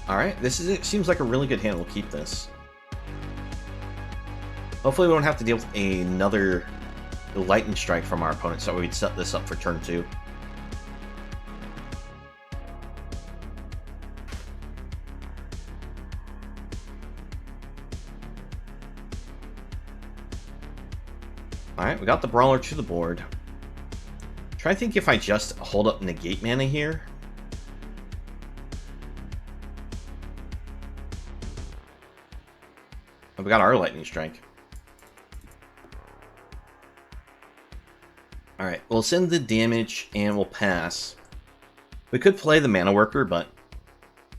Alright, it seems like a really good hand. We'll keep this. Hopefully we don't have to deal with another lightning strike from our opponent, so we'd set this up for turn 2. Alright, we got the Brawler to the board. Try to think if I just hold up negate mana here. Oh, we got our lightning strike. Alright, we'll send the damage and we'll pass. We could play the mana worker, but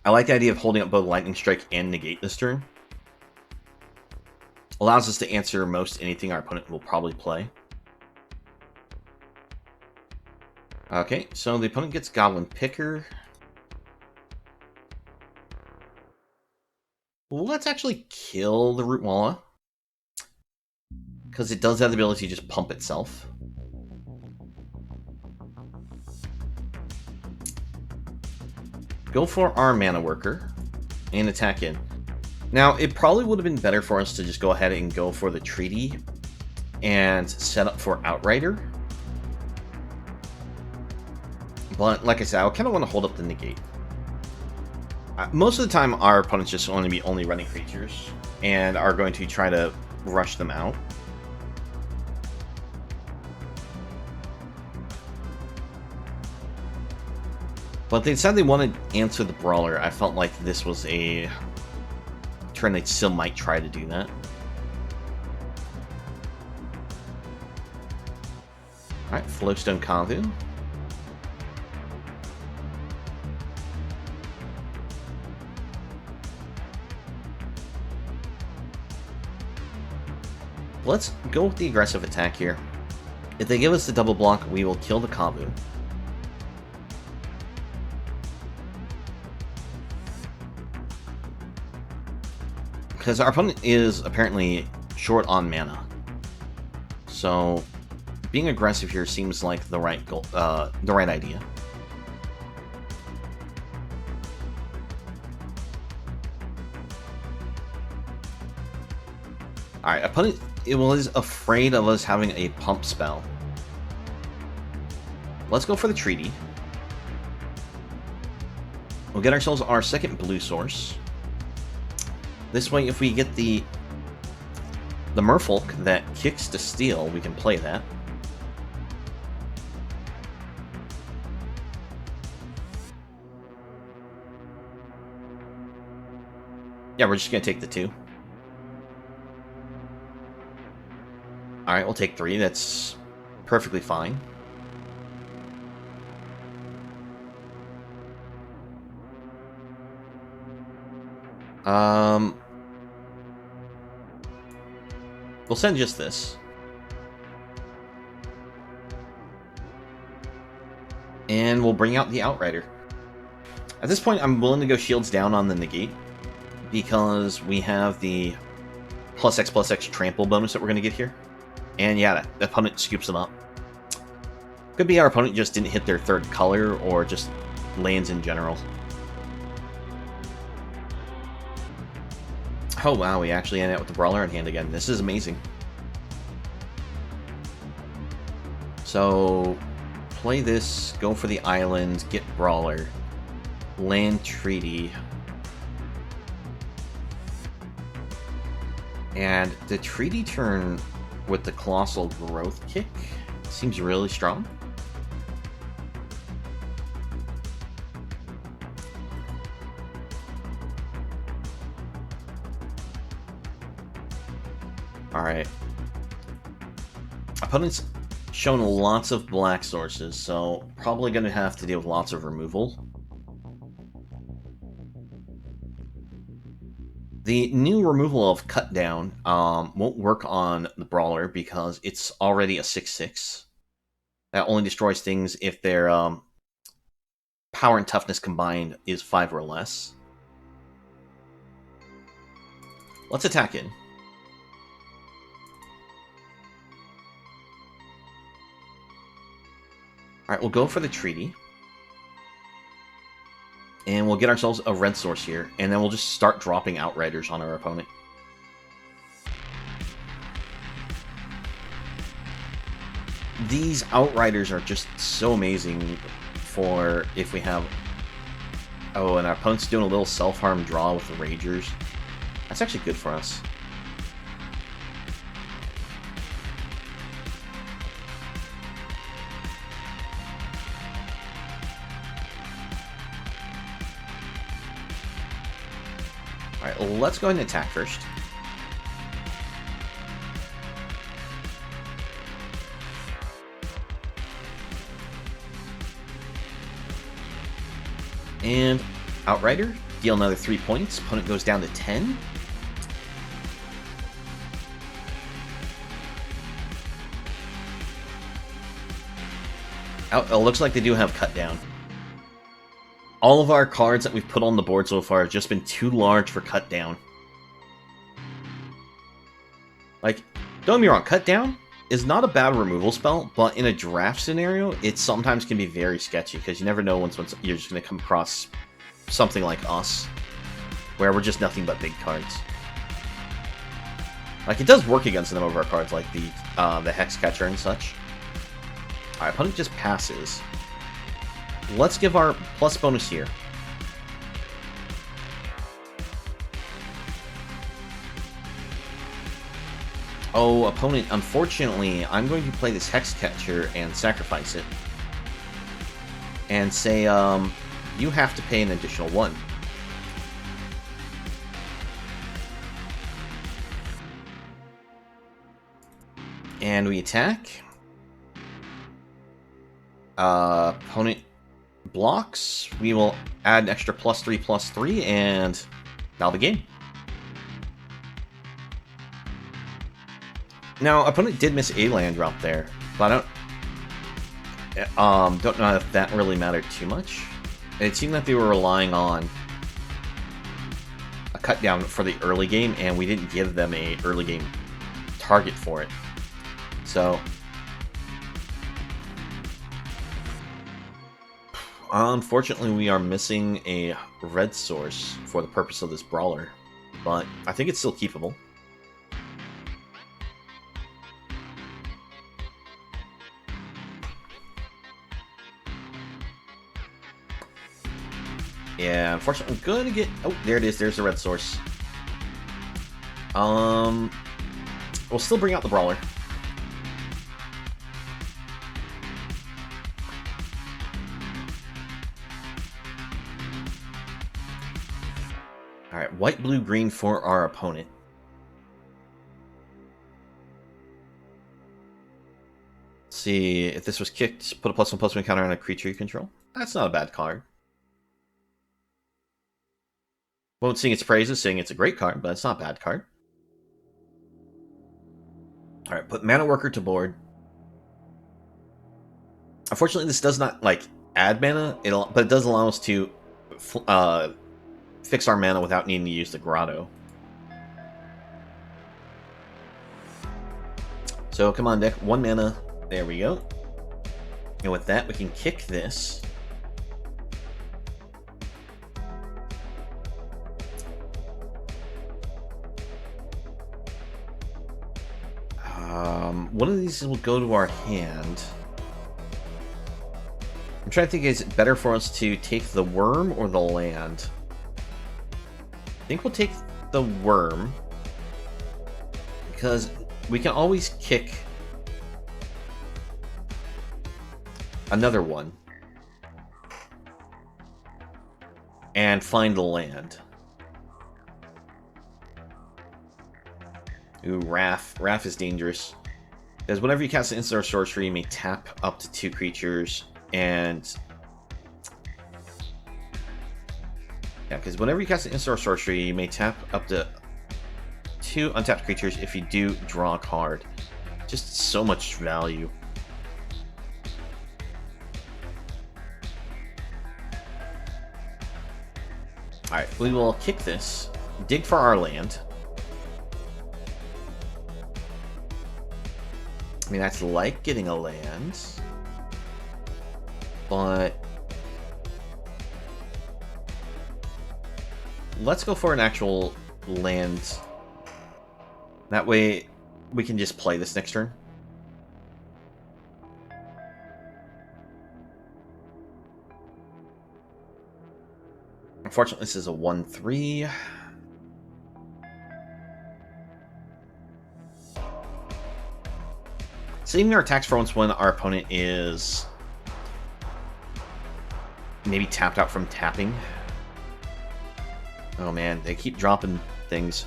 I like the idea of holding up both lightning strike and negate this turn. Allows us to answer most anything our opponent will probably play. Okay, so the opponent gets Goblin Picker. Let's actually kill the Root Walla, because it does have the ability to just pump itself. Go for our Mana Worker and attack in. Now, it probably would have been better for us to just go ahead and go for the Treaty and set up for Outrider. But, like I said, I kind of want to hold up the negate. Most of the time, our opponents just want to be only running creatures and are going to try to rush them out. But they decided they wanted to answer the Brawler. I felt like this was a turn they still might try to do that. Alright, Flowstone Kavu. Let's go with the aggressive attack here. If they give us the double block, we will kill the Kavu. Because our opponent is apparently short on mana. So being aggressive here seems like the right goal, the right idea. Alright, opponent is afraid of us having a pump spell. Let's go for the Treaty. We'll get ourselves our second blue source. This way, if we get the Merfolk that kicks to steal, we can play that. Yeah, we're just going to take the 2. Alright, we'll take 3. That's perfectly fine. We'll send just this. And we'll bring out the Outrider. At this point, I'm willing to go shields down on the negate, because we have the +X/+X trample bonus that we're going to get here. And yeah, the opponent scoops them up. Could be our opponent just didn't hit their third color, or just lands in general. Oh wow, we actually ended up with the Brawler in hand again. This is amazing. So, play this, go for the island, get Brawler, land Treaty. And the Treaty turn with the Colossal Growth Kick seems really strong. Alright. Opponent's shown lots of black sources, so probably going to have to deal with lots of removal. The new removal of Cut Down won't work on the Brawler because it's already a 6/6. That only destroys things if their power and toughness combined is 5 or less. Let's attack in. Alright, we'll go for the Treaty. And we'll get ourselves a red source here, and then we'll just start dropping Outriders on our opponent. These Outriders are just so amazing for if we have... Oh, and our opponent's doing a little self-harm draw with the Ragers. That's actually good for us. Alright, let's go ahead and attack first. And Outrider, deal another 3 points. Opponent goes down to 10. It looks like they do have Cut Down. All of our cards that we've put on the board so far have just been too large for Cut Down. Like, don't get me wrong, Cut Down is not a bad removal spell, but in a draft scenario, it sometimes can be very sketchy, because you never know once you're just going to come across something like us, where we're just nothing but big cards. Like, it does work against some of our cards, like the Hex Catcher and such. Alright, opponent just passes. Let's give our plus bonus here. Oh, opponent, unfortunately, I'm going to play this Hex Catcher and sacrifice it. And say, you have to pay an additional 1. And we attack. Opponent blocks. We will add an extra +3/+3, and now the game. Now, opponent did miss a land drop there, but I don't know if that really mattered too much. It seemed that they were relying on a cut down for the early game, and we didn't give them a early game target for it. So, unfortunately, we are missing a red source for the purpose of this brawler, but I think it's still keepable. Yeah, unfortunately, I'm gonna get... Oh, there it is. There's the red source. We'll still bring out the brawler. Alright, white, blue, green for our opponent. Let's see, if this was kicked, put a +1/+1 counter on a creature you control. That's not a bad card. Won't sing its praises, saying it's a great card, but it's not a bad card. Alright, put Mana Worker to board. Unfortunately, this does not, like, add mana, but it does allow us to fix our mana without needing to use the Grotto. So, come on, deck. 1 mana. There we go. And with that, we can kick this. One of these will go to our hand. I'm trying to think, is it better for us to take the worm or the land? I think we'll take the worm, because we can always kick another one and find the land. Ooh, Wrath. Wrath is dangerous. Because whenever you cast an instant or sorcery, you may tap up to 2 creatures, and... Yeah, because whenever you cast an instant or sorcery, you may tap up to 2 untapped creatures if you do draw a card. Just so much value. Alright, we will kick this, dig for our land. I mean, that's like getting a land, but let's go for an actual land. That way, we can just play this next turn. Unfortunately, this is a 1-3. Saving our attacks for once when our opponent is maybe tapped out from tapping. Oh man, they keep dropping things.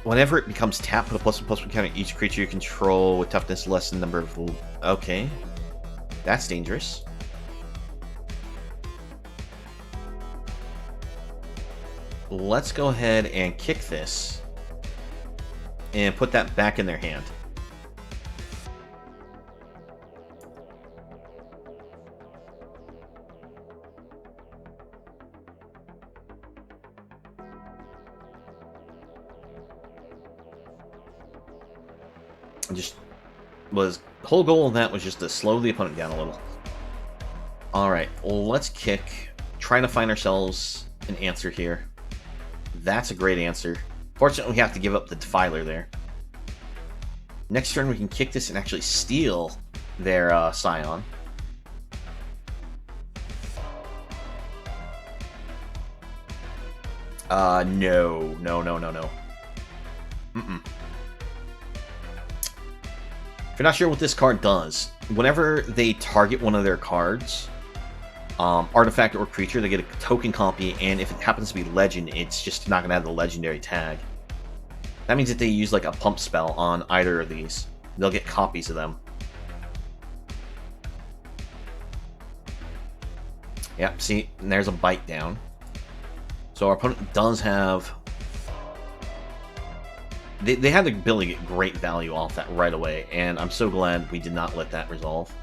Whenever it becomes tapped, put a +1/+1 counter on each creature you control with toughness less than number of... Okay. That's dangerous. Let's go ahead and kick this. And put that back in their hand. The whole goal of that was just to slow the opponent down a little. Alright, let's kick. Trying to find ourselves an answer here. That's a great answer. Fortunately, we have to give up the Defiler there. Next turn, we can kick this and actually steal their Scion. No. Mm-mm. If you're not sure what this card does, whenever they target one of their cards, artifact or creature, they get a token copy, and if it happens to be legend, it's just not going to have the legendary tag. That means that they use like a pump spell on either of these, they'll get copies of them. Yep, see, and there's a bite down. So our opponent does have... They had the ability to get great value off that right away, and I'm so glad we did not let that resolve.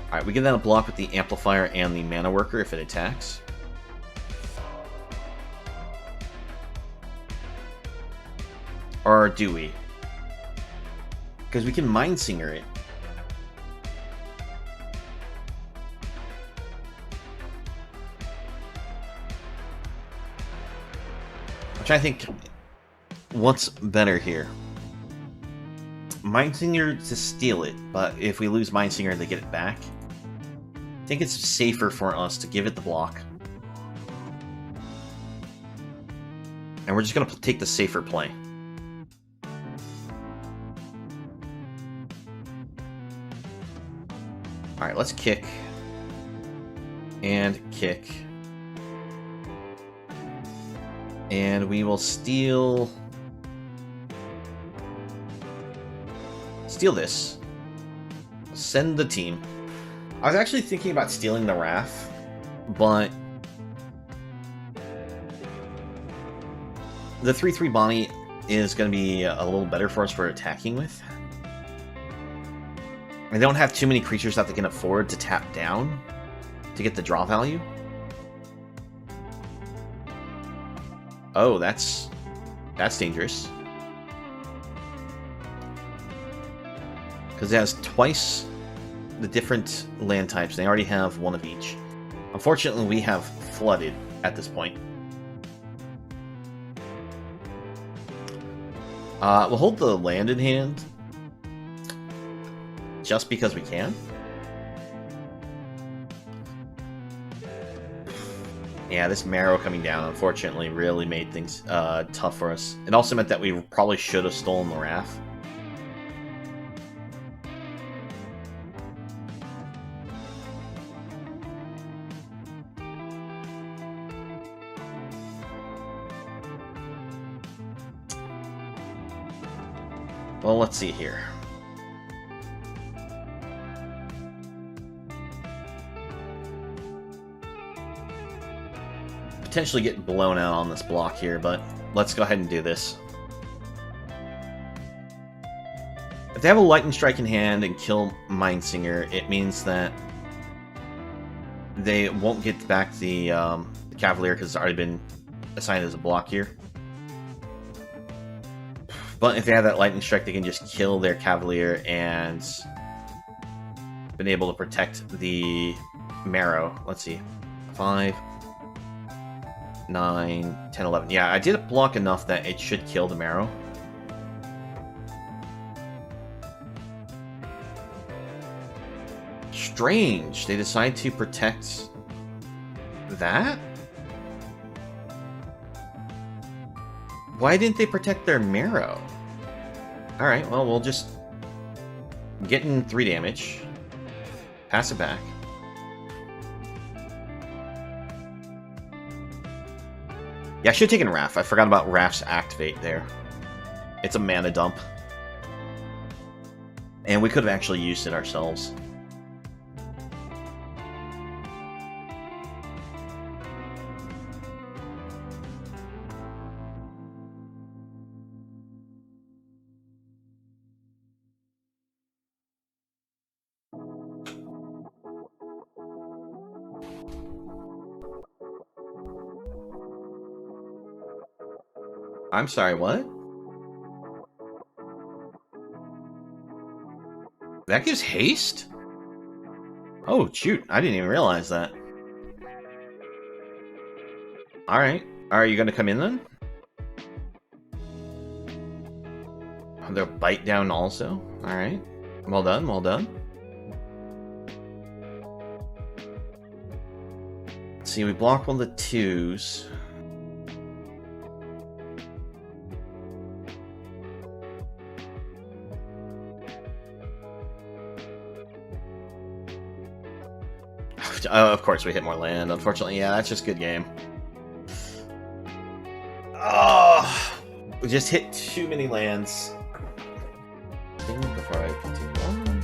Alright, we give that a block with the Amplifier and the Mana Worker if it attacks. Or do we? Because we can Mindsinger it. I'm trying to think what's better here. Mindsinger to steal it, but if we lose Mindsinger, they get it back. I think it's safer for us to give it the block. And we're just going to take the safer play. Alright, let's kick. And kick. And we will steal this. Send the team. I was actually thinking about stealing the Wrath, but the 3/3 Bonnie is going to be a little better for us for attacking with. I don't have too many creatures that they can afford to tap down to get the draw value. Oh, that's dangerous. Because it has twice the different land types. They already have one of each. Unfortunately, we have flooded at this point. We'll hold the land in hand. Just because we can. Yeah, this Marrow coming down, unfortunately, really made things tough for us. It also meant that we probably should have stolen the Wrath. Well, let's see here. Potentially get blown out on this block here, but let's go ahead and do this. If they have a Lightning Strike in hand and kill Mindsinger, it means that they won't get back the Cavalier because it's already been assigned as a block here. But if they have that lightning strike, they can just kill their cavalier and been able to protect the marrow. Let's see. 5, 9, 10, 11. Yeah, I did block enough that it should kill the marrow. Strange. They decide to protect that? Why didn't they protect their marrow? Alright, well, we'll just get in 3 damage. Pass it back. Yeah, I should have taken Raph. I forgot about Raph's Activate there. It's a mana dump. And we could have actually used it ourselves. I'm sorry, what? That gives haste? Oh, shoot. I didn't even realize that. Alright. Are you gonna come in then? They'll bite down also? Alright. Well done, well done. Let's see, we block one of the 2s. Of course we hit more land, unfortunately. Yeah, that's just good game. Oh, we just hit too many lands. Before I continue on.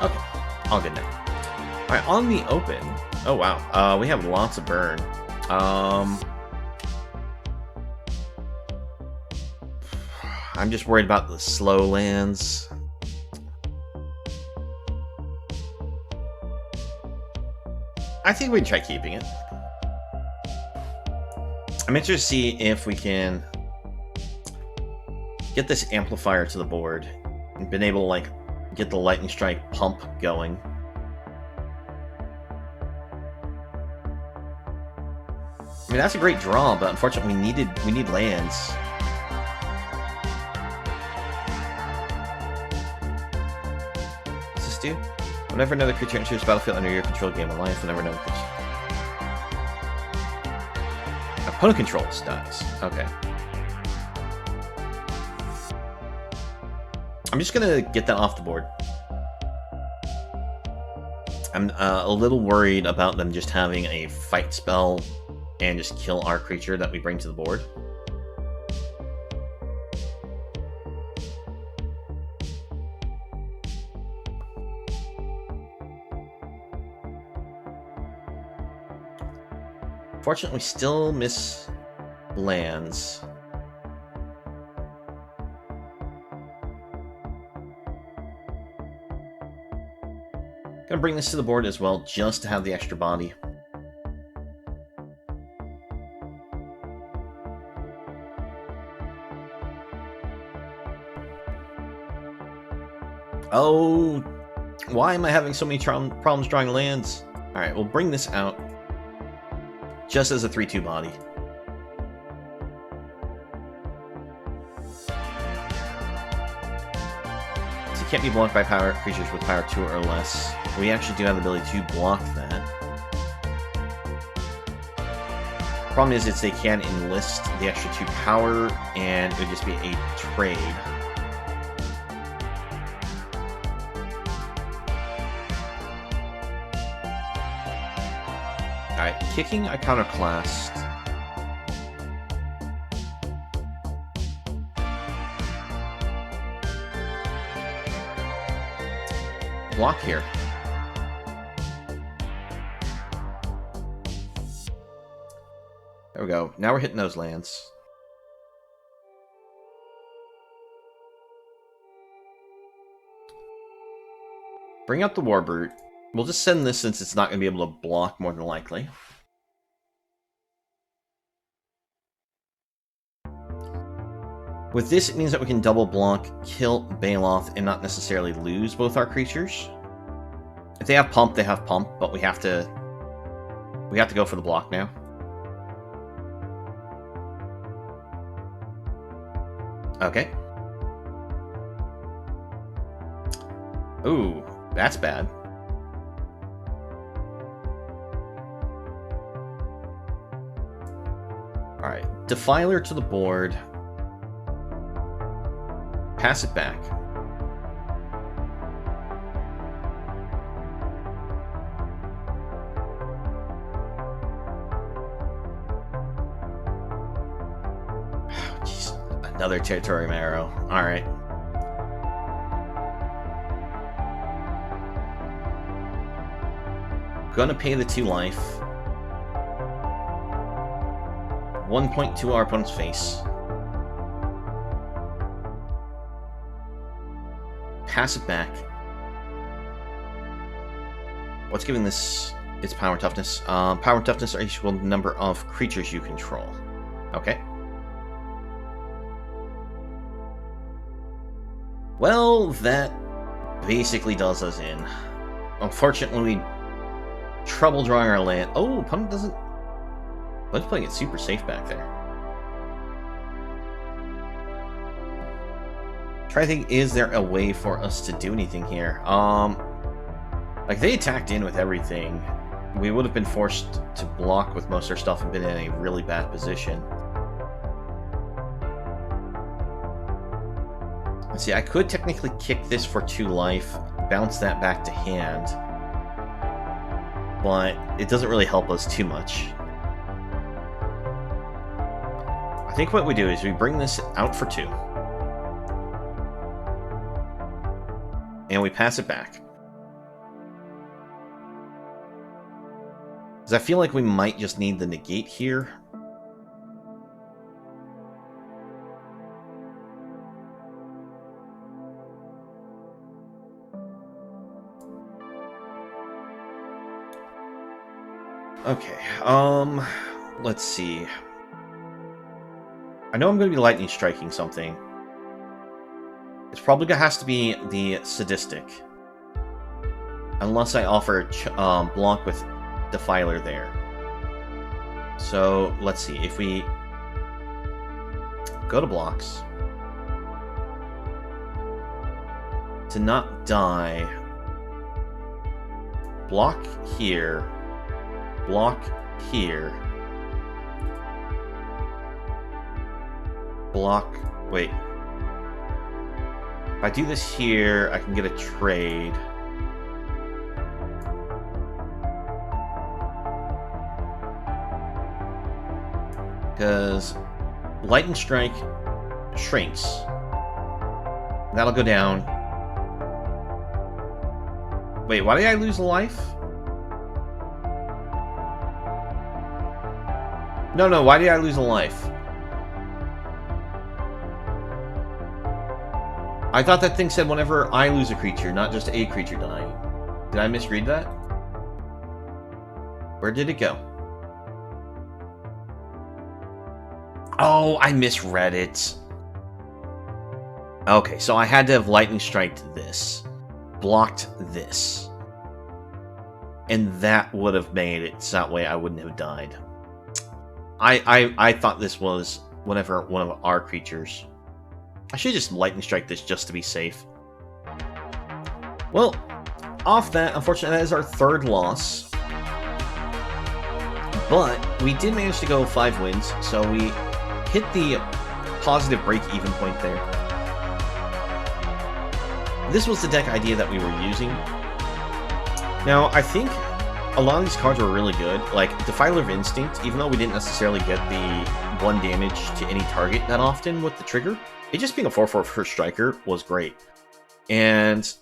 Okay, all good now. Alright, on the open. Oh wow, we have lots of burn. I'm just worried about the slow lands. I think we'd try keeping it. I'm interested to see if we can get this amplifier to the board and been able to, like, get the lightning strike pump going. I mean, that's a great draw, but unfortunately we need lands. What's this do? Whenever another creature enters the battlefield under your control, gain 1 life. Whenever another creature... Opponent controls dies. Okay. I'm just gonna get that off the board. I'm a little worried about them just having a fight spell and just kill our creature that we bring to the board. Fortunately, we still miss lands. Gonna bring this to the board as well, just to have the extra body. Oh, why am I having so many problems drawing lands? Alright, we'll bring this out just as a 3/2 body. So it can't be blocked by power creatures with power 2 or less. We actually do have the ability to block that. Problem is they can enlist the extra 2 power, and it would just be a trade. Alright, kicking Iconoclast. Block here. There we go. Now we're hitting those lands. Bring up the Warbrute. We'll just send this since it's not going to be able to block more than likely. With this, it means that we can double block, kill Baloth, and not necessarily lose both our creatures. If they have pump, they have pump, but we have to go for the block now. Okay. Ooh, that's bad. Alright, Defiler to the board. Pass it back. Oh, jeez. Another Territorium Arrow. Alright. Gonna pay the 2 life. 1.2 our opponent's face. Pass it back. What's giving this its power and toughness? Power and toughness are equal to the number of creatures you control. Okay. Well, that basically does us in. Unfortunately, trouble drawing our land. Oh, opponent doesn't... Let's playing it super safe back there. Try to think, is there a way for us to do anything here? Like, they attacked in with everything. We would have been forced to block with most of our stuff and been in a really bad position. Let's see, I could technically kick this for 2 life, bounce that back to hand, but it doesn't really help us too much. I think what we do is we bring this out for 2. And we pass it back. Because I feel like we might just need the negate here. Okay, let's see. I know I'm going to be lightning striking something. It's probably going to have to be the Sadistic. Unless I offer block with Defiler there. So, let's see. If we go to blocks. To not die. Block here. Block here. Block... Wait. If I do this here, I can get a trade. Because Lightning Strike shrinks. That'll go down. Wait, why did I lose a life? No, why did I lose a life? I thought that thing said whenever I lose a creature, not just a creature dying. Did I misread that? Where did it go? Oh, I misread it. Okay, so I had to have Lightning Striked this. Blocked this. And that would have made it so that way I wouldn't have died. I thought this was whenever one of our creatures... I should just Lightning Strike this just to be safe. Well, off that, unfortunately, that is our 3rd loss. But we did manage to go 5 wins, so we hit the positive break-even point there. This was the deck idea that we were using. Now, I think a lot of these cards were really good. Like, Defiler of Instinct, even though we didn't necessarily get the 1 damage to any target that often with the trigger, it just being a 4/4 first striker was great. And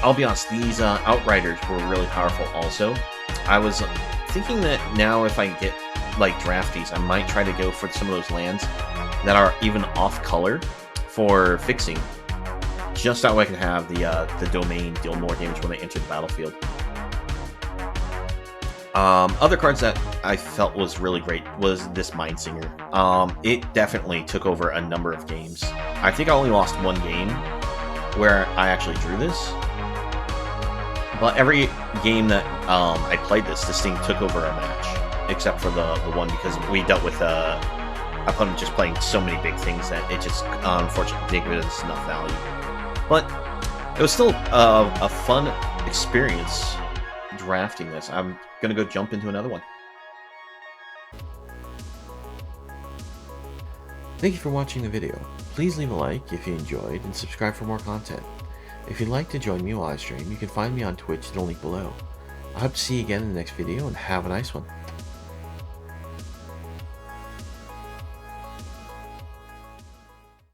I'll be honest, these Outriders were really powerful also. I was thinking that now if I get, like, drafties, I might try to go for some of those lands that are even off-color for fixing. Just that way I can have the domain deal more damage when they enter the battlefield. Other cards that I felt was really great was this Mind Singer. It definitely took over a number of games. I think I only lost one game where I actually drew this. But every game that I played this thing took over a match. Except for the one because we dealt with opponent just playing so many big things that it just unfortunately didn't give us enough value. But it was still a fun experience drafting this. I'm gonna go jump into another one. Thank you for watching the video. Please leave a like if you enjoyed and subscribe for more content. If you'd like to join me while I stream, you can find me on Twitch, the link below. I hope to see you again in the next video and have a nice one.